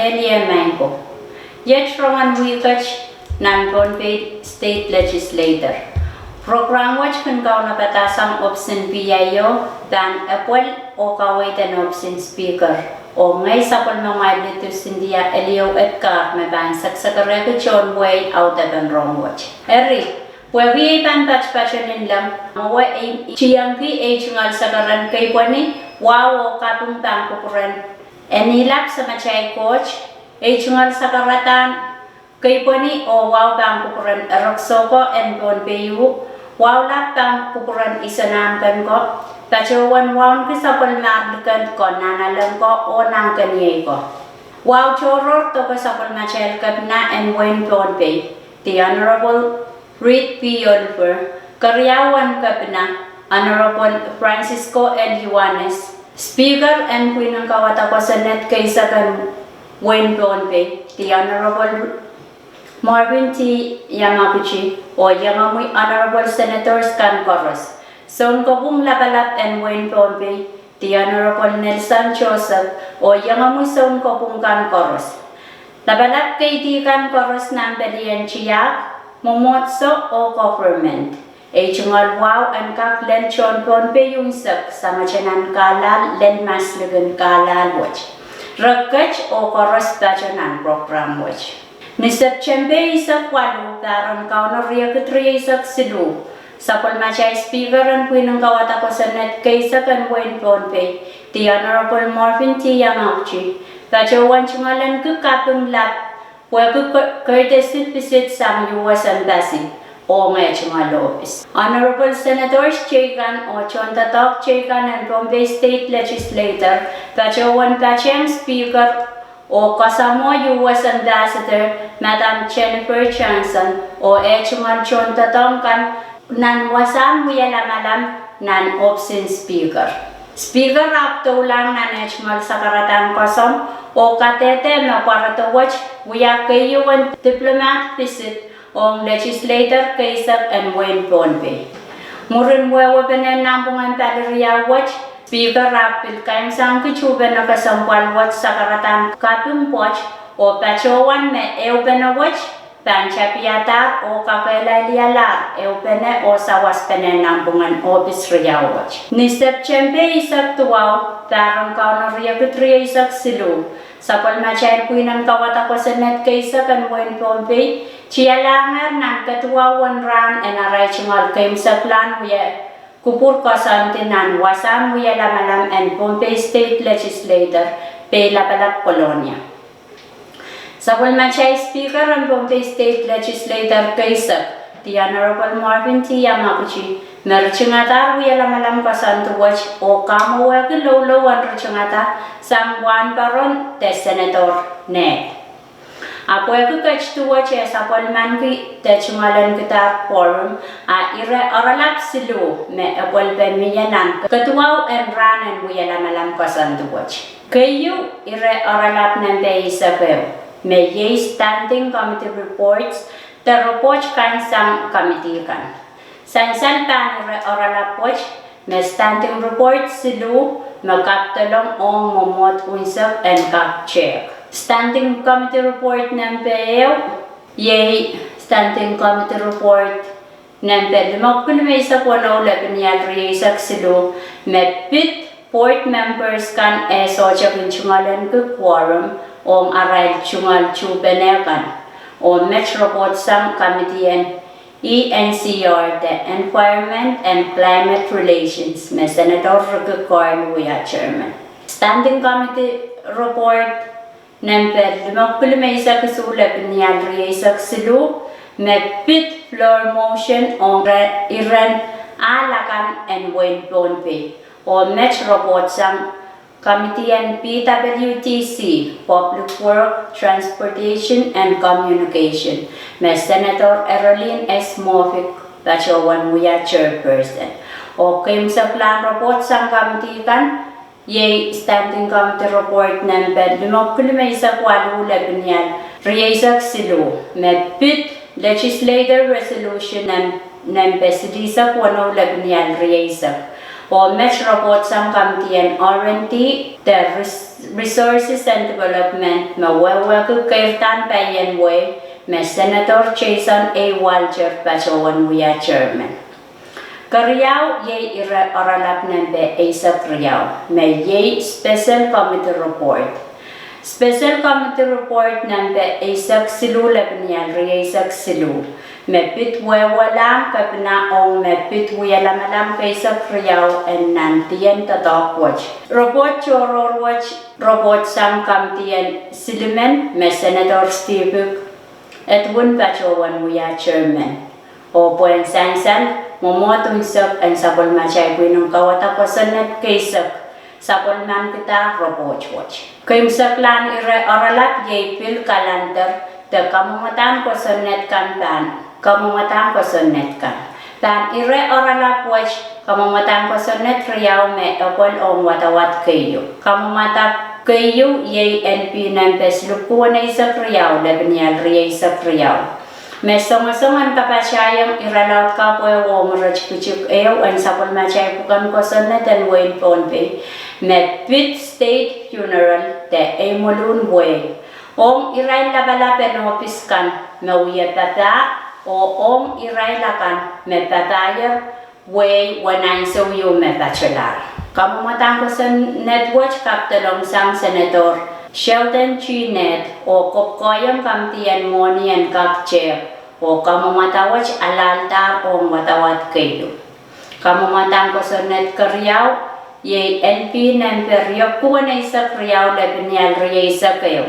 Elia Mango. Yet from Weeket nan Pohnpei State Legislature. Program which can go na batasang option PIO dan apple o kawaitan option speaker. O ngay sapol mga litus India Elio at ka may saksakare John Way out of the wrong watch. Eri, where we pan patch-patchonin lang, mawa ay chiyangki age ngal sakaran kay pwani, wow o kapung tangkupuran. Enilap sa machay coach, age ngal sakaratan, kay pwani o wow tangkupuran Roksoko and Pohnpei wow lap tangkupuran isanamkan ko, tachawan wow kisapol marlikan ko nanalang ko o nang kanyay ko. Wow choror to kasapol machay kapna and Wayne Pohnpei, the Honorable Reed P. Oliver, Karyawan Kapna, Honorable Francisco L. Juanes, Speaker and Queen ng Kawatako Senate Kaysakan Wayne Pohnpei, the Honorable Marvin T. Yamaguchi, o Yamamoy Honorable Senators Kankoros, Son Kobung Labalat and Wayne Pohnpei, the Honorable Nelson Joseph, o Yamamoy Son Kobung Kankoros, Labalat kay di Kankoros ng Belian Chiyak, Momotso o government. Ejungal wow and kaklen John Pohnpei yung sak sama chanan kalal len maslugan kalal watch. Ragkach o koros tachanan program watch. Ni September isak walu daron kauno ria ketriya isak silu. Sapol machay speaker and queen ng kawata ko sa net kaysa kan Wayne Pohnpei, the Honorable Marvin T. Yamaguchi. Tachawan chungalan kapung lap where courtesy visit some U.S. Embassy o Medjungal office. Honorable Senators Chekan o Chontatok Chekan and Pohnpei State Legislature, Pachawan Pachang Speaker o kasamo U.S. Ambassador Madam Jennifer Johnson o Echungal Chontatong kan nan wasam wiyalamalam nan opsin Speaker. Speaker apto lang nan Echungal sa karatang kosom o katete makwarato watch wiya kayo ang diplomat visit on legislator Kaysak and Wayne Pohnpei. Murin wewa benen nampungan taliriya watch speaker rapil kayang sang kichuben na kasampal watch sa karatan kapung watch o pachowan me eubena watch panchapiatar o kakailailialar eubene o sawas benen nampungan office riya watch. Ni September isak tuwaw tarang kauna riya kutriya isak silu. Sapol machay kuinan kawata ko sa net kaysa kan Wayne Pohnpei, chiyalangar nan katuwawan ran en aray chungal kayong sa plan wiya kupur kasantinan wasam wiya lamalam and Pohnpei State Legislature pe lapalap Colonia. Sapol machay speaker ang Pohnpei State Legislature kaysa the Honorable Marvin T. Yamaguchi, merchungata wiya lamalam kasantu watch o kamo wag lolo wan rechungata sang wan paron te senator ne. Apo aku kach tu watch sapol man ki te chungalan kita forum a ira aralap silu me apol pe miyanan ketua en ranan wiya lamalam kasantu watch. Kayu ira aralap nande isabel me ye standing committee reports the report kan sang committee kan. San pan orala watch me standing report silu magkaptalong ong momot unsap and kap check. Standing committee report ng PEO, ye standing committee report ng PEO. Lumakul may isa ko na ulap niya riyasak silu me pit port members kan socha kinchungalan ko quorum ong aral chungal chubenekan. O Metro Sang Committee and ENCR, the Environment and Climate Relations, may Senator Carl Wea Chairman. Standing Committee Report Nempel, lumakul may isa kasulap niya riyasak silu, may pit floor motion on Iran Alakan and Wayne Pohnpei, o Metro Sang Committee and PWTC, Public Work, Transportation and Communication, may Senator Erolyn S. Mofic, Pachawan Muya Chairperson. O kayong sa plan report sa committee kan, ye standing committee report ng bed, lumakul may isa kwalula binyan, riyasak silu, may pit legislative resolution ng besidisa kwano labinyan riyasak. or match report sang kamtian R&D the resources and development ma wewe ku kairtan payen way me Senator Jason A. Walter Pachawan Wia Chairman. Kariyaw ye ira oralap nambe Asa Kariyaw me ye special committee report. Special committee report nambe Asa Silu labnial Asa Silu. Me pit wewalam kapna ong me pit wiyalamalam Asa Kariyaw and nantiyan tatok watch. Report choror watch report sang kamtiyan Silimen me Senator Steve Edwin Pachawan Wia Chairman. O puan sansan momotong sak ang sapol machay ng kawata kosanet kaysak sapol man kita report watch. Kayumsak lan ire oralap ye pil kalanter te kamumatan kosanet kan kamumatan kosanet kan. Dan ire oralap watch kamumatan kosanet riyaw me apol ong watawat kayo. Kamumata kayo ye NP nampes lukuan ay sa kriyaw labanyal riyay sa kriyaw. May songa-songan kapasyayang iralaut ka po yung marachikuchik ew ang sapol machay pukan ko sa natin Wayne Pohnpei. May pit state funeral te ay mulun way. Ong iray labalapen o piskan mawiyat tata o ong iray lakan may patayar way wanay suyo may bachelor. Kamumatang ko sa netwatch kaptalong sang senator Sheldon G. Ned o kopkoyang kamtiyan mo niyan kakche o kamumatawach alalta o matawat kayo. Kamumatang ko sa Ned Kariyaw ye NP ng peryo kuwanay sa Kariyaw labinyal riyay sa kayo.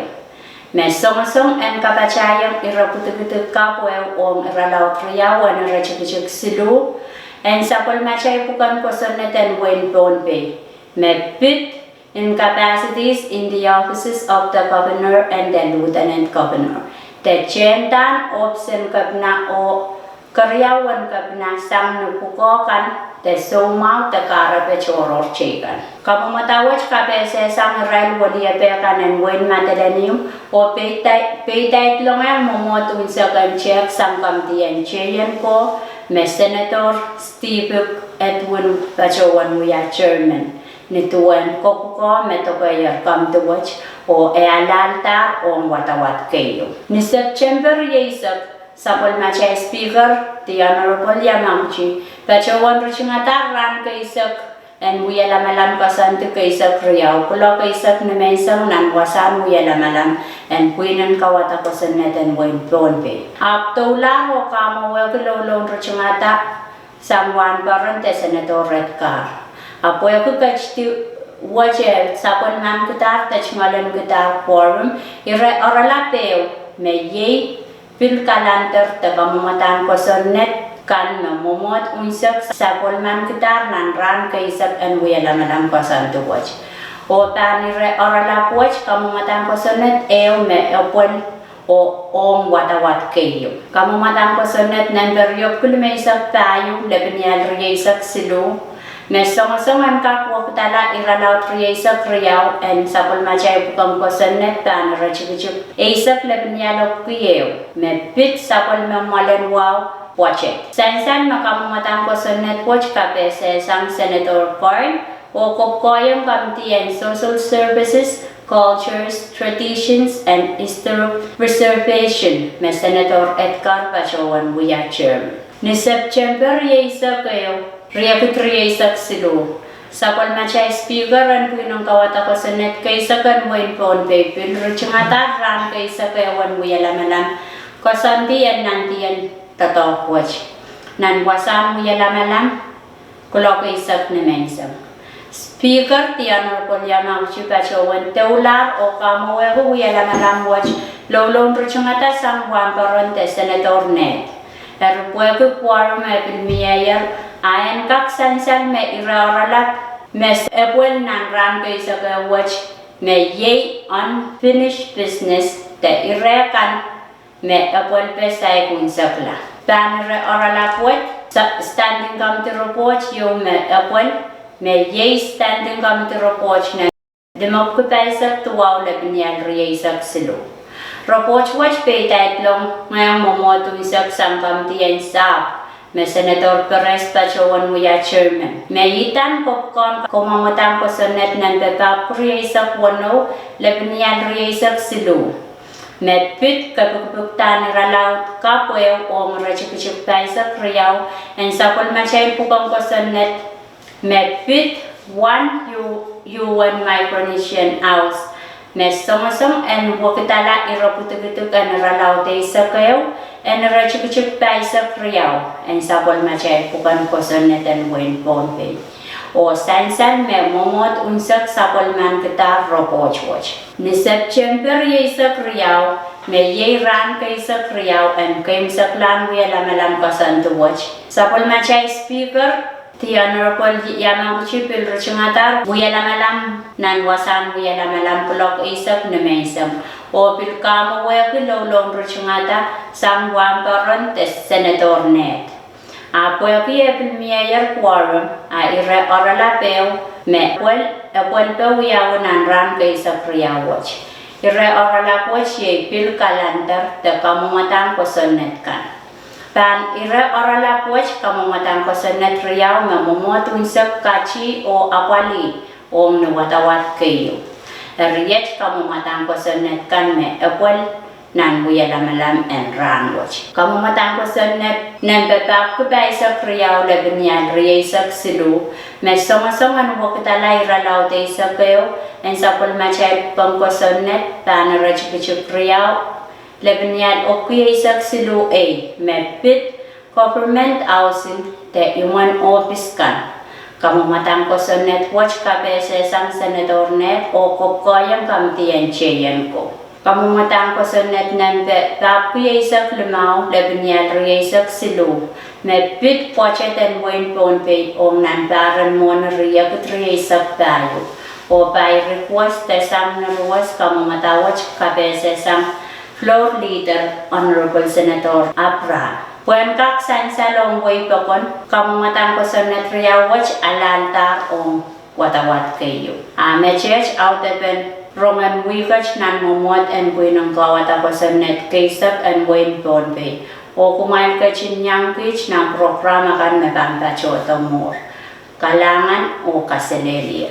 May song-song ang kapachayang iraputugutuk kapwew o iralaw Kariyaw ang irachikuchik silu and sapol machay pukan ko sa natin Wayne Pohnpei. May pit incapacities in the offices of the governor and the lieutenant governor. The Chentan option kapna o karyawan kapna sang nupukokan the somaw the karapechoror chekan. Kamumatawach kapese sang rail waliapekan and Wayne Madalanium o paytay longang momotun sa kanchek sang kamtiyan cheyan ko me Senator Steve Edwin Pachawan Wia Chairman. Nituan ko metokaya come to watch o ealalta o watawat kayo. Ni September yesak sapol machay speaker the Honorable Yamangchi Pachawan ruchingata ran kaysak and wiyalamalam kasanto kaysak riyaw kulo kaysak na mensang nanwasan wiyalamalam and puinan kawata ko sa neten Wayne Pohnpei. Aptola o kamawag lolong ruchingata samwan parante Senator Redcar. Apo ako kachti wache sapon man kutar tachmalan kutar forum ire oralapeo me ye pil kalanter te kamumatan ko sonnet kan mamomot unsak sapon man kutar nan ran kaisak and wiyalamalam ko santo watch o tan ire oralap watch kamumatan ko sonnet eo me opon o ong watawat kayo kamumatan ko sonnet nan beryok kulmeisak tayo lebenyal riyaisak silu. May song-songan kakwa kutala iralaut riyaisak riyaw and sapol machay pukang kosanet tan rachikuchuk aisak labinyalok kuyew. May pit sapol mamalen wow wache. Sansan makamumatang kosanet watch kapese sang Senator Corn o kopkoyang kamtiyan social services, cultures, traditions, and historic preservation. May Senator Edgar Pachawan Wia Chairman. Ni September riyaisak kayo Riyak riyaisak silu. Sapol machay speaker an puinong kawata ko sa net kaysa kan Wayne Pohnpei pinruchingata ran kaysa kayawan wiyalamalam kasantiyan nantiyan tatok watch. Nanwasam wiyalamalam kulo kaysak na mensang. Speaker ti Honorable Yamangchi Pachawan teular o kamawego wiyalamalam watch lolong ruchingata sang wamparon te Senator Ned. Erpuego quorum epilmiyayar ayan kak sansan me iraralap mes epwel nan ran kaysa ka watch me ye unfinished business te irekan me epwel pesay kung sakla. Tan iraralap wat standing committee report yung me epwel me ye standing committee report na demokupay sa tuwaw labinyal riyaisak silo. Report watch pay tatlong ngayong momotong isak sang kamtiyan sap me Senator Perez Pachawan Muya Chairman. Me yitan kopkon kumamutang ko sa net ng bebab riyaisak wano lebnian riyaisak silu. Me pit kapukpuktan ralaw kapwew o marachikichik paisak riyaw and sapol machay pukang ko sa net me pit 1 U1 Micronesian house. Me somasam and wakitala iraputugituk and ralaw te sa kayo and rachikuchik paisa kriyaw and sapol machay pukan ko sa neten wen Pohnpei. O sansan me momot unsak sapol man kita ropochwach. Ni September ye sa kriyaw me ye ran kay sa kriyaw and kay saklan we lamalam kasan to watch. Sapol machay speaker the Honorable Yamang Chipil Ruchingatar, Buyalamalam, Nanwasan, Buyalamalam, Pulok Isak, Nemesam, O Pilkamo Wekilo Long Ruchingata, Sam Wamparan, the Senator Net. A Puapi Epilmeyer Quorum, a Ire Orala Peo, Me Puelpe Wiawan and Ran Kaysa Priya Watch. Ire Orala Watch Ye Pil Kalantar, the Kamumatang Kosonet Kan. Pan ira orala puach kamumatang ko sa net riyaw mamumuat unsak kachi o apali o nawatawat kayo. Riyet kamumatang ko sa net kan me apwal nan buya lamalam and ranwach. Kamumatang ko sa net nan bebab ko ba isak riyaw labanyan riyay isak silu me songasongan wakitalay ralaw te isak kayo and sapul machay pang ko sa net pan rachikichuk riyaw Lebanyan o kuya isak silu me pit government housing te iwan office kan. Kamumatang ko sa netwatch kabesesang senador net o kopkoyang kamtiyan cheyan ko. Kamumatang ko sa net nambe kuya isak limaw Lebanyan riya isak silu me pit pochetan wen Pohnpei o nanbaran mo na riya kutriya isak tayo. O by request te sam na ruwas kamumatawach kabesesang Floor Leader, Honorable Senator Abra. Puan kak san sa longway pakon, kamumatang ko sa netriya watch alanta o watawat kayo. Mechech out even rongan wikach nan momot and buinang kawata ko sa net kaysak and buin Pohnpei. O kumain ka chinyang pitch ng programa kan mekantacho more. Kalangan o kaselelia.